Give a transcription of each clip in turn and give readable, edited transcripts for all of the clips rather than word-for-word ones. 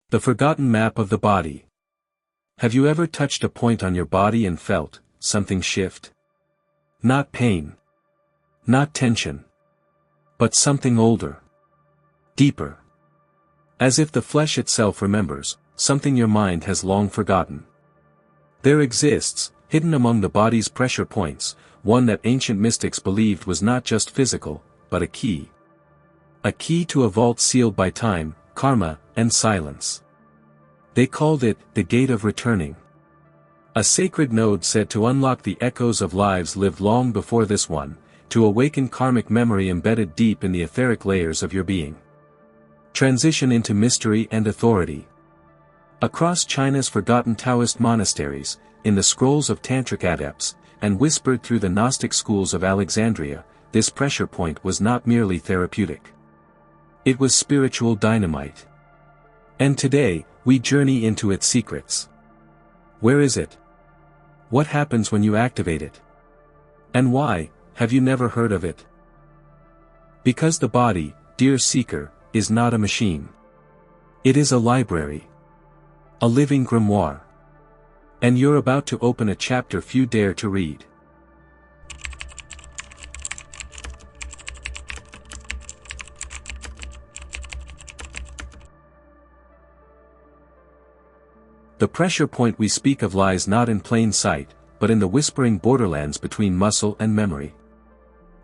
The forgotten map of the body. Have you ever touched a point on your body and felt something shift? Not pain. Not tension. But something older. Deeper. As if the flesh itself remembers something your mind has long forgotten. There exists, hidden among the body's pressure points, one that ancient mystics believed was not just physical, but a key. A key to a vault sealed by time, karma, and silence. They called it the Gate of Returning. A sacred node said to unlock the echoes of lives lived long before this one, to awaken karmic memory embedded deep in the etheric layers of your being. Transition into mystery and authority. Across China's forgotten Taoist monasteries, in the scrolls of tantric adepts, and whispered through the Gnostic schools of Alexandria, this pressure point was not merely therapeutic. It was spiritual dynamite. And today, we journey into its secrets. Where is it? What happens when you activate it? And why, have you never heard of it? Because the body, dear seeker, is not a machine. It is a library. A living grimoire. And you're about to open a chapter few dare to read. The pressure point we speak of lies not in plain sight, but in the whispering borderlands between muscle and memory.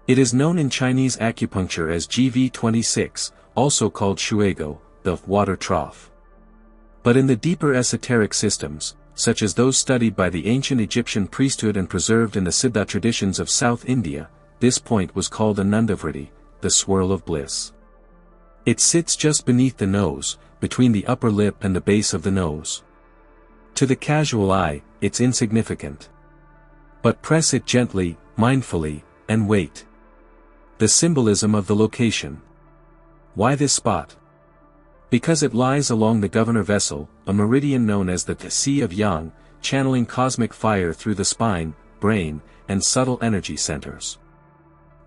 It is known in Chinese acupuncture as GV26, also called shuego, the water trough. But in the deeper esoteric systems, such as those studied by the ancient Egyptian priesthood and preserved in the Siddha traditions of South India, this point was called Anandavritti, the swirl of bliss. It sits just beneath the nose, between the upper lip and the base of the nose. To the casual eye, it's insignificant. But press it gently, mindfully, and wait. The symbolism of the location. Why this spot? Because it lies along the governor vessel, a meridian known as the Sea of Yang, channeling cosmic fire through the spine, brain, and subtle energy centers.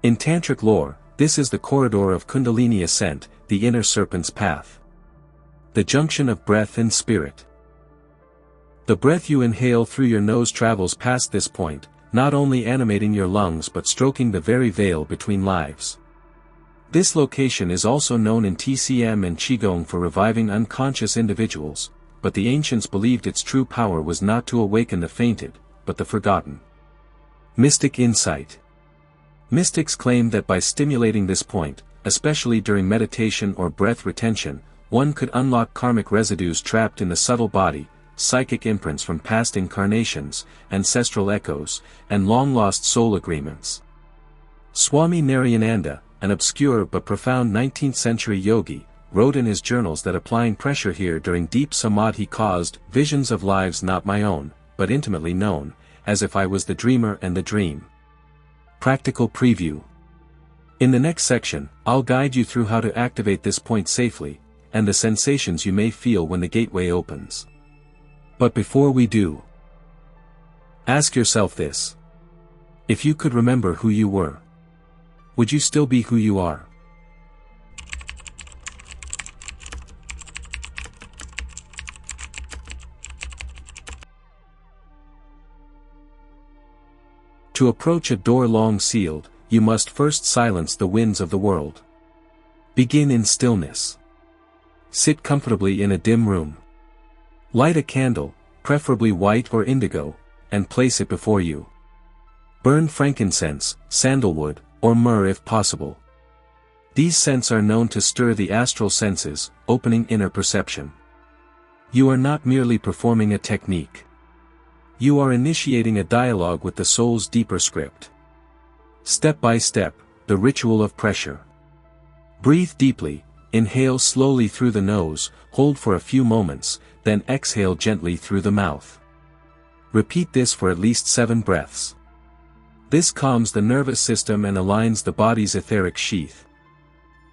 In tantric lore, this is the corridor of Kundalini ascent, the inner serpent's path. The junction of breath and spirit. The breath you inhale through your nose travels past this point, not only animating your lungs but stroking the very veil between lives. This location is also known in TCM and Qigong for reviving unconscious individuals, but the ancients believed its true power was not to awaken the fainted, but the forgotten. Mystic insight. Mystics claim that by stimulating this point, especially during meditation or breath retention, one could unlock karmic residues trapped in the subtle body, psychic imprints from past incarnations, ancestral echoes, and long-lost soul agreements. Swami Narayananda, an obscure but profound 19th-century yogi, wrote in his journals that applying pressure here during deep samadhi caused visions of lives not my own, but intimately known, as if I was the dreamer and the dream. Practical preview. In the next section, I'll guide you through how to activate this point safely, and the sensations you may feel when the gateway opens. But before we do, ask yourself this. If you could remember who you were, would you still be who you are? To approach a door long sealed, you must first silence the winds of the world. Begin in stillness. Sit comfortably in a dim room. Light a candle, preferably white or indigo, and place it before you. Burn frankincense, sandalwood, or myrrh if possible. These scents are known to stir the astral senses, opening inner perception. You are not merely performing a technique. You are initiating a dialogue with the soul's deeper script. Step by step, the ritual of pressure. Breathe deeply, inhale slowly through the nose, hold for a few moments, then exhale gently through the mouth. Repeat this for at least 7 breaths. This calms the nervous system and aligns the body's etheric sheath.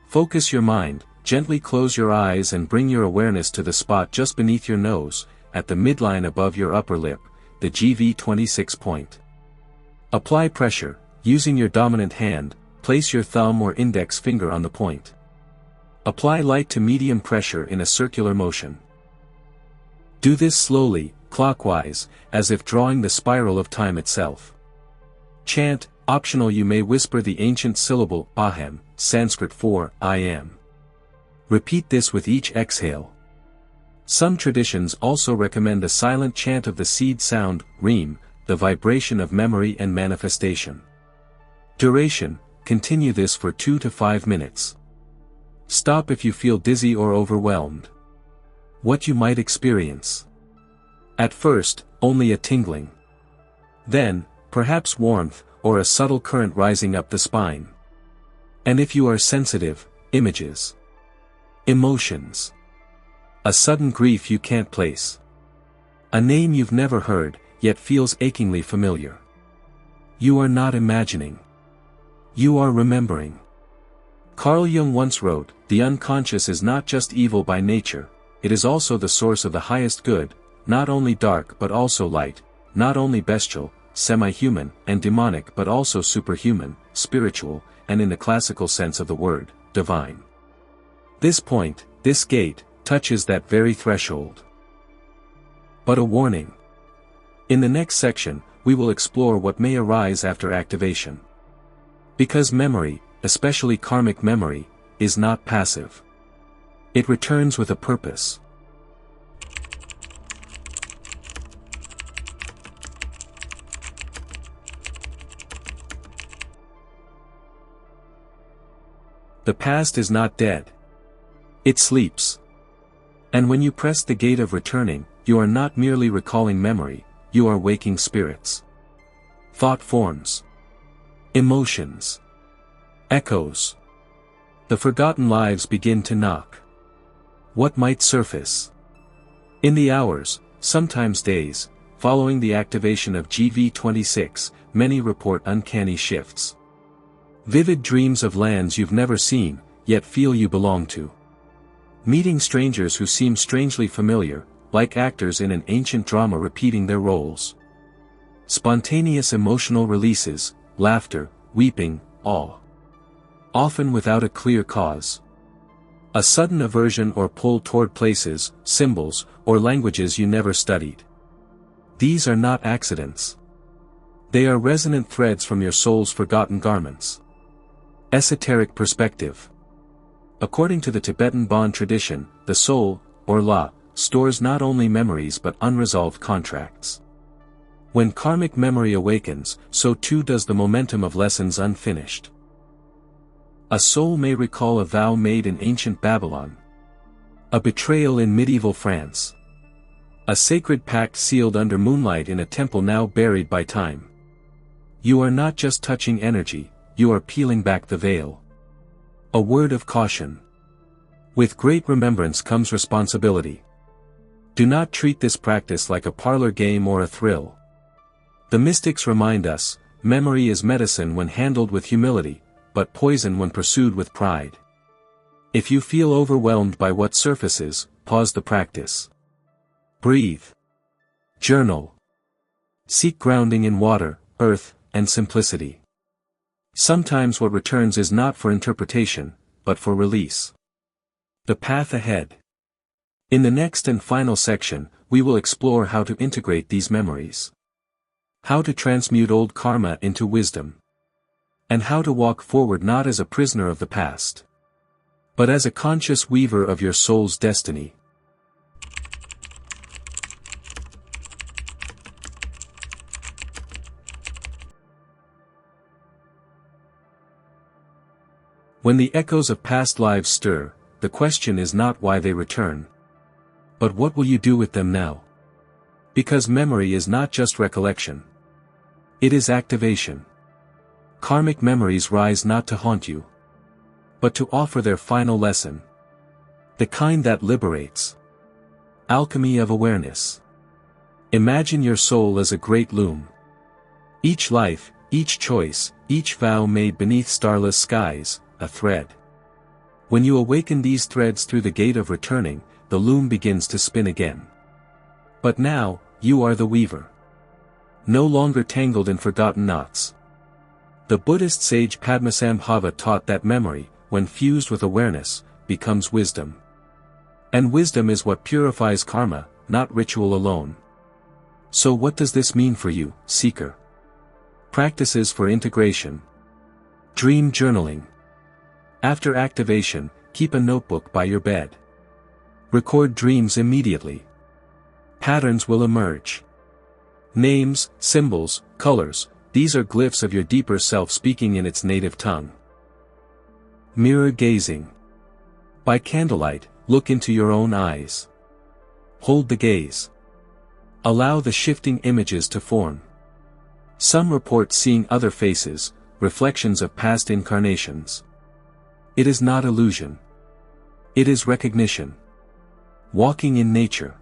Focus your mind, gently close your eyes and bring your awareness to the spot just beneath your nose, at the midline above your upper lip, the GV26 point. Apply pressure, using your dominant hand, place your thumb or index finger on the point. Apply light to medium pressure in a circular motion. Do this slowly, clockwise, as if drawing the spiral of time itself. Chant, optional. You may whisper the ancient syllable aham, Sanskrit for I am. Repeat this with each exhale. Some traditions also recommend a silent chant of the seed sound, reem, the vibration of memory and manifestation. Duration, continue this for 2 to 5 minutes. Stop if you feel dizzy or overwhelmed. What you might experience. At first, only a tingling. Then, perhaps warmth, or a subtle current rising up the spine. And if you are sensitive, images. Emotions. A sudden grief you can't place. A name you've never heard, yet feels achingly familiar. You are not imagining. You are remembering. Carl Jung once wrote, "The unconscious is not just evil by nature, it is also the source of the highest good, not only dark but also light, not only bestial, semi-human, and demonic but also superhuman, spiritual, and in the classical sense of the word, divine." This point, this gate, touches that very threshold. But a warning. In the next section, we will explore what may arise after activation. Because memory, especially karmic memory, is not passive. It returns with a purpose. The past is not dead. It sleeps. And when you press the gate of returning, you are not merely recalling memory, you are waking spirits. Thought forms. Emotions. Echoes. The forgotten lives begin to knock. What might surface? In the hours, sometimes days, following the activation of GV26, many report uncanny shifts. Vivid dreams of lands you've never seen, yet feel you belong to. Meeting strangers who seem strangely familiar, like actors in an ancient drama repeating their roles. Spontaneous emotional releases, laughter, weeping, awe. Often without a clear cause. A sudden aversion or pull toward places, symbols, or languages you never studied. These are not accidents. They are resonant threads from your soul's forgotten garments. Esoteric perspective. According to the Tibetan Bon tradition, the soul, or La, stores not only memories but unresolved contracts. When karmic memory awakens, so too does the momentum of lessons unfinished. A soul may recall a vow made in ancient Babylon. A betrayal in medieval France. A sacred pact sealed under moonlight in a temple now buried by time. You are not just touching energy, you are peeling back the veil. A word of caution. With great remembrance comes responsibility. Do not treat this practice like a parlor game or a thrill. The mystics remind us, memory is medicine when handled with humility, but poison when pursued with pride. If you feel overwhelmed by what surfaces, pause the practice. Breathe. Journal. Seek grounding in water, earth, and simplicity. Sometimes what returns is not for interpretation, but for release. The path ahead. In the next and final section, we will explore how to integrate these memories. How to transmute old karma into wisdom. And how to walk forward not as a prisoner of the past, but as a conscious weaver of your soul's destiny. When the echoes of past lives stir, the question is not why they return, but what will you do with them now? Because memory is not just recollection. It is activation. Karmic memories rise not to haunt you, but to offer their final lesson. The kind that liberates. Alchemy of awareness. Imagine your soul as a great loom. Each life, each choice, each vow made beneath starless skies, a thread. When you awaken these threads through the gate of returning, the loom begins to spin again. But now, you are the weaver. No longer tangled in forgotten knots. The Buddhist sage Padmasambhava taught that memory, when fused with awareness, becomes wisdom. And wisdom is what purifies karma, not ritual alone. So what does this mean for you, seeker? Practices for integration. Dream journaling. After activation, keep a notebook by your bed. Record dreams immediately. Patterns will emerge. Names, symbols, colors, these are glyphs of your deeper self speaking in its native tongue. Mirror gazing. By candlelight, look into your own eyes. Hold the gaze. Allow the shifting images to form. Some report seeing other faces, reflections of past incarnations. It is not illusion. It is recognition. Walking in nature.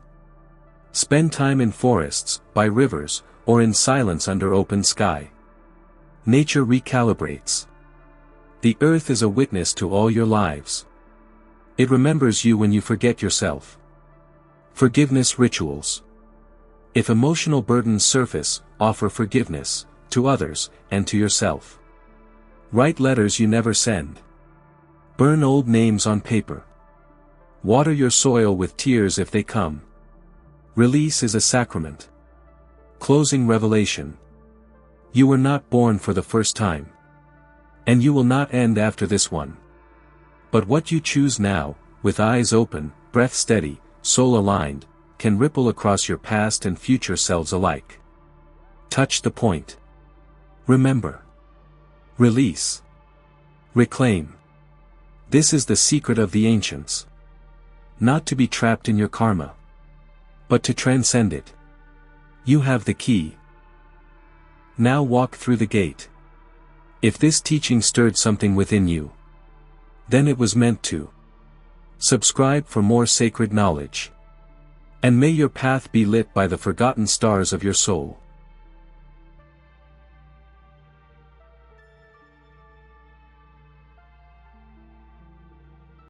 Spend time in forests, by rivers, or in silence under open sky. Nature recalibrates. The earth is a witness to all your lives. It remembers you when you forget yourself. Forgiveness rituals. If emotional burdens surface, offer forgiveness, to others, and to yourself. Write letters you never send. Burn old names on paper. Water your soil with tears if they come. Release is a sacrament. Closing revelation. You were not born for the first time. And you will not end after this one. But what you choose now, with eyes open, breath steady, soul aligned, can ripple across your past and future selves alike. Touch the point. Remember. Release. Reclaim. This is the secret of the ancients. Not to be trapped in your karma, but to transcend it. You have the key. Now walk through the gate. If this teaching stirred something within you, then it was meant to. Subscribe for more sacred knowledge. And may your path be lit by the forgotten stars of your soul.